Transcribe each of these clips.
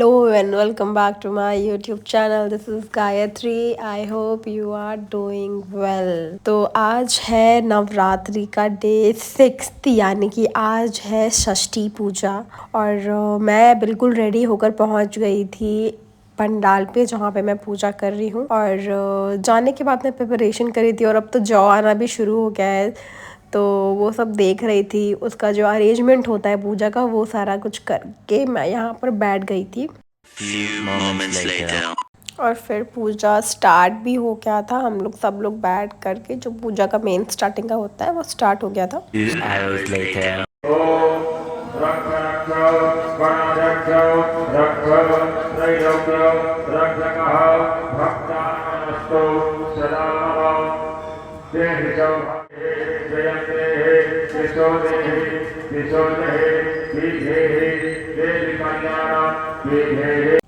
Hello and welcome back to my YouTube channel. This is Gayatri. I hope you are doing well. तो आज है नवरात्रि का day 6 यानी कि आज है षष्ठी पूजा और मैं बिल्कुल रेडी होकर पहुंच गई थी पंडाल पे जहाँ पे मैं पूजा कर रही हूँ। और जाने के बाद मैं प्रिपरेशन करी थी और अब तो जौ आना भी शुरू हो गया है, तो वो सब देख रही थी। उसका जो अरेंजमेंट होता है पूजा का वो सारा कुछ करके मैं यहाँ पर बैठ गई थी। Few moments later. और फिर पूजा स्टार्ट भी हो गया था। हम लोग सब लोग बैठ करके जो पूजा का मेन स्टार्टिंग का होता है वो स्टार्ट हो गया था। 2 hours later.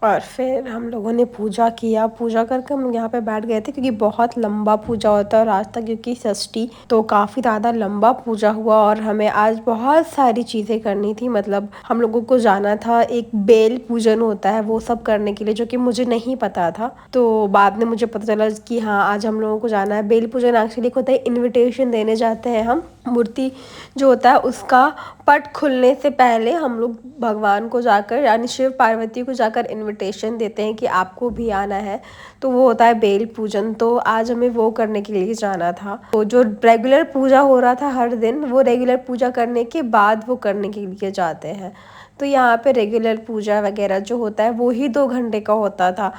और फिर हम लोगों ने पूजा किया। पूजा करके हम यहाँ पे बैठ गए थे क्योंकि बहुत लंबा पूजा होता है और आज तक क्योंकि षष्ठी तो काफ़ी ज़्यादा लंबा पूजा हुआ और हमें आज बहुत सारी चीज़ें करनी थी। मतलब हम लोगों को जाना था, एक बेल पूजन होता है वो सब करने के लिए, जो कि मुझे नहीं पता था। तो बाद में मुझे पता चला कि हाँ आज हम लोगों को जाना है। बेल पूजन एक्चुअली होता है, इन्विटेशन देने जाते हैं हम। मूर्ति जो होता है उसका पट खुलने से पहले हम लोग भगवान को जाकर यानी शिव पार्वती को जाकर इनविटेशन देते हैं कि आपको भी आना है। तो वो होता है बेल पूजन। तो आज हमें वो करने के लिए जाना था। तो जो रेगुलर पूजा हो रहा था हर दिन, वो रेगुलर पूजा करने के बाद वो करने के लिए जाते हैं। तो यहाँ पे रेगुलर पूजा वगैरह जो होता है वो ही 2 घंटे का होता था।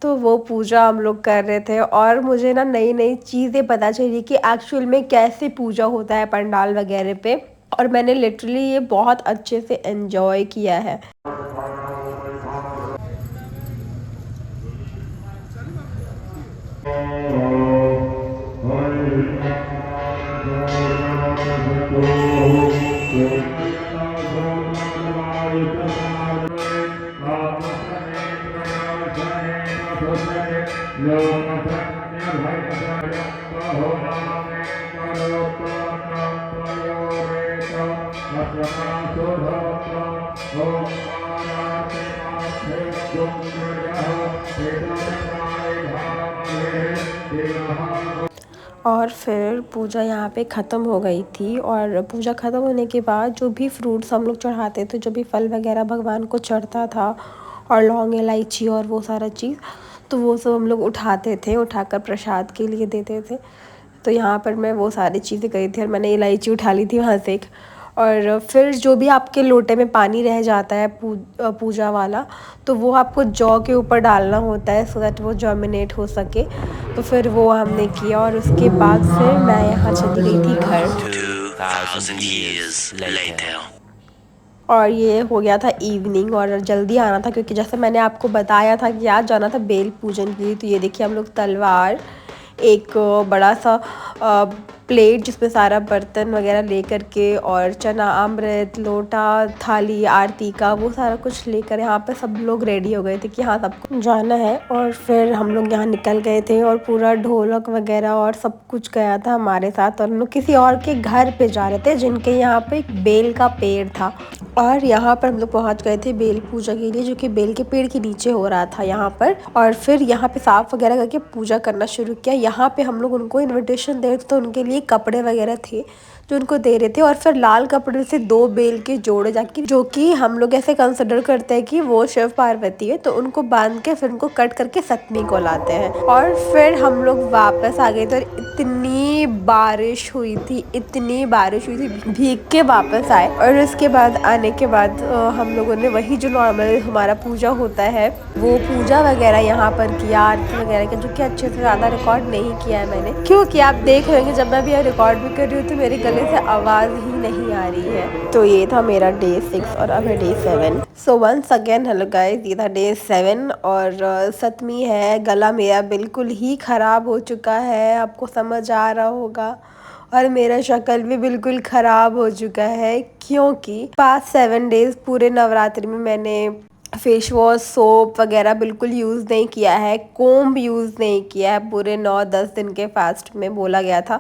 तो वो पूजा हम लोग कर रहे थे और मुझे ना नई नई चीज़ें पता चली कि एक्चुअल में कैसे पूजा होता है पंडाल वगैरह पे। और मैंने लिटरली ये बहुत अच्छे से एंजॉय किया है। और फिर पूजा यहाँ पे ख़त्म हो गई थी और पूजा ख़त्म होने के बाद जो भी फ्रूट्स हम लोग चढ़ाते थे, जो भी फल वगैरह भगवान को चढ़ता था और लौंग इलायची और वो सारा चीज़, तो वो सब हम लोग उठाते थे, उठाकर प्रसाद के लिए देते थे। तो यहाँ पर मैं वो सारी चीज़ें करी थी और मैंने इलायची उठा ली थी वहाँ से एक। और फिर जो भी आपके लोटे में पानी रह जाता है पूजा वाला, तो वो आपको जौ के ऊपर डालना होता है सो दैट वो जर्मिनेट हो सके। तो फिर वो हमने किया और उसके बाद फिर मैं यहाँ चली गई थी घर। 2000 years later. और ये हो गया था इवनिंग और जल्दी आना था क्योंकि जैसे मैंने आपको बताया था कि आज जाना था बेल पूजन के लिए। तो ये देखिए हम लोग तलवार, एक बड़ा सा प्लेट जिसमें सारा बर्तन वगैरह लेकर के और चना अमृत, लोटा, थाली आरती का वो सारा कुछ लेकर यहाँ पे सब लोग रेडी हो गए थे कि हाँ सबको जाना है। और फिर हम लोग यहाँ निकल गए थे और पूरा ढोलक वगैरह और सब कुछ गया था हमारे साथ। और हम लोग किसी और के घर पे जा रहे थे जिनके यहाँ पे एक बेल का पेड़ था और यहाँ पर हम लोग पहुँच गए थे बेल पूजा के लिए, जो कि बेल के पेड़ के नीचे हो रहा था यहाँ पर। और फिर यहाँ पे साफ वगैरह करके पूजा करना शुरू किया। यहाँ पे हम लोग उनको इनविटेशन दे रहे थे तो उनके लिए कपड़े वगैरह थे जो उनको दे रहे थे। और फिर लाल कपड़े से 2 बेल के जोड़े जाके, जो कि हम लोग ऐसे कंसिडर करते हैं कि वो शिव पार्वती है, तो उनको बांध के फिर उनको कट करके सतमी को लाते हैं। और फिर हम लोग वापस आ गए थे और इतनी बारिश हुई थी, इतनी बारिश हुई थी, भीग के वापस आए। और उसके बाद आने के बाद हम लोगों ने वही जो नॉर्मल हमारा पूजा होता है वो पूजा वगैरह यहाँ पर किया, आरती वगैरह किया, जो कि अच्छे से ज़्यादा रिकॉर्ड नहीं किया है मैंने क्योंकि आप देख रहे होंगे जब मैं अभी रिकॉर्ड भी कर रही हूँ तो मेरे गले से आवाज़ ही नहीं आ रही है। तो ये था मेरा डे 6 और अब है day 7। So once again hello guys, ये था डे 7 और सतमी है। गला मेरा बिल्कुल ही ख़राब हो चुका है, आपको समझ आ रहा होगा। और मेरा शक्ल भी बिल्कुल ख़राब हो चुका है क्योंकि पास्ट 7 डेज़ पूरे नवरात्रि में मैंने फेस वॉश सोप वगैरह बिल्कुल यूज़ नहीं किया है, कोम्ब यूज़ नहीं किया है। पूरे 9-10 दिन के फास्ट में बोला गया था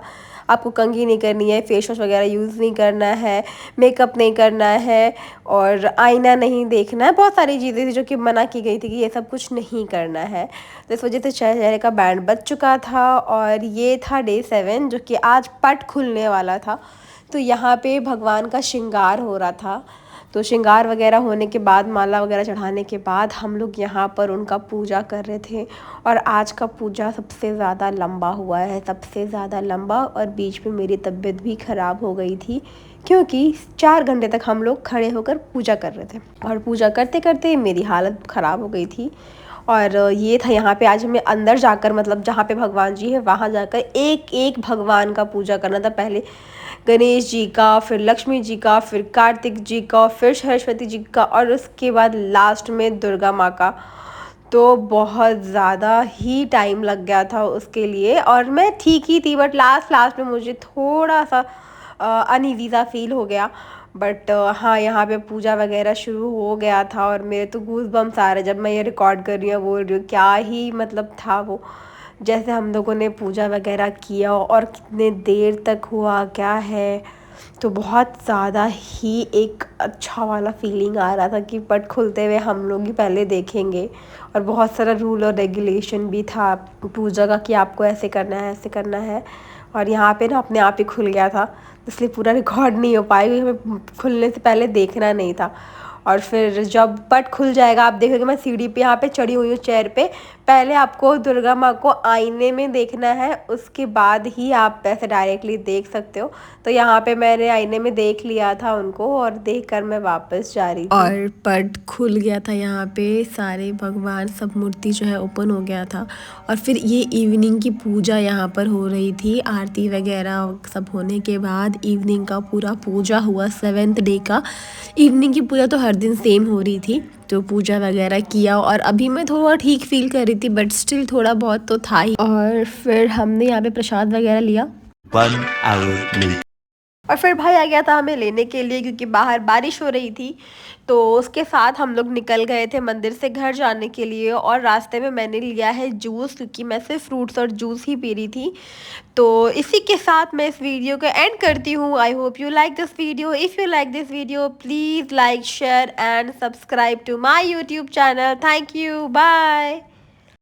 आपको कंघी नहीं करनी है, फेस वॉश वगैरह यूज़ नहीं करना है, मेकअप नहीं करना है और आईना नहीं देखना है। बहुत सारी चीज़ें थी जो कि मना की गई थी कि ये सब कुछ नहीं करना है। तो इस वजह से चेहरे का बैंड बच चुका था और ये था डे 7 जो कि आज पट खुलने वाला था। तो यहाँ पे भगवान का श्रृंगार हो रहा था। तो श्रृंगार वगैरह होने के बाद, माला वगैरह चढ़ाने के बाद हम लोग यहाँ पर उनका पूजा कर रहे थे। और आज का पूजा सबसे ज़्यादा लंबा हुआ है, सबसे ज़्यादा लंबा। और बीच में मेरी तबीयत भी ख़राब हो गई थी क्योंकि 4 घंटे तक हम लोग खड़े होकर पूजा कर रहे थे और पूजा करते करते मेरी हालत ख़राब हो गई थी। और ये था यहाँ पे आज हमें अंदर जाकर, मतलब जहाँ पे भगवान जी है वहाँ जाकर एक एक भगवान का पूजा करना था। पहले गणेश जी का, फिर लक्ष्मी जी का, फिर कार्तिक जी का, फिर सरस्वती जी का और उसके बाद लास्ट में दुर्गा माँ का। तो बहुत ज़्यादा ही टाइम लग गया था उसके लिए और मैं ठीक ही थी, बट लास्ट में मुझे थोड़ा सा अनईज़ी सा फील हो गया। बट हाँ, यहाँ पे पूजा वगैरह शुरू हो गया था और मेरे तो गूज़ बम्स आ रहे जब मैं ये रिकॉर्ड कर रही हूँ, बोल रही हूँ। क्या ही मतलब था वो, जैसे हम लोगों ने पूजा वगैरह किया और कितने देर तक हुआ क्या है। तो बहुत ज़्यादा ही एक अच्छा वाला फीलिंग आ रहा था कि पट खुलते हुए हम लोग ही पहले देखेंगे। और बहुत सारा रूल और रेगुलेशन भी था पूजा का कि आपको ऐसे करना है, ऐसे करना है। और यहाँ पे ना अपने आप ही खुल गया था, इसलिए पूरा रिकॉर्ड नहीं हो पाया क्योंकि हमें खुलने से पहले देखना नहीं था। और फिर जब पट खुल जाएगा आप देखोगे, मैं सीढ़ी पे यहाँ पे चढ़ी हुई हूँ चेयर पे। पहले आपको दुर्गा माँ को आईने में देखना है, उसके बाद ही आप ऐसे डायरेक्टली देख सकते हो। तो यहाँ पे मैंने आईने में देख लिया था उनको और देखकर मैं वापस जा रही थी और पट खुल गया था। यहाँ पे सारे भगवान सब मूर्ति जो है ओपन हो गया था। और फिर ये इवनिंग की पूजा यहाँ पर हो रही थी, आरती वगैरह सब होने के बाद इवनिंग का पूरा पूजा हुआ। 7th डे का इवनिंग की पूजा तो हर दिन सेम हो रही थी, तो पूजा वगैरह किया और अभी मैं थोड़ा ठीक फील कर रही थी बट स्टिल थोड़ा बहुत तो था ही। और फिर हमने यहाँ पे प्रसाद वगैरह लिया। 1 hour later. और फिर भाई आ गया था हमें लेने के लिए क्योंकि बाहर बारिश हो रही थी। तो उसके साथ हम लोग निकल गए थे मंदिर से घर जाने के लिए। और रास्ते में मैंने लिया है जूस क्योंकि मैं सिर्फ फ्रूट्स और जूस ही पी रही थी। तो इसी के साथ मैं इस वीडियो को एंड करती हूँ। I hope you like this video. If you like this video please like share and subscribe to my YouTube channel. Thank you, bye.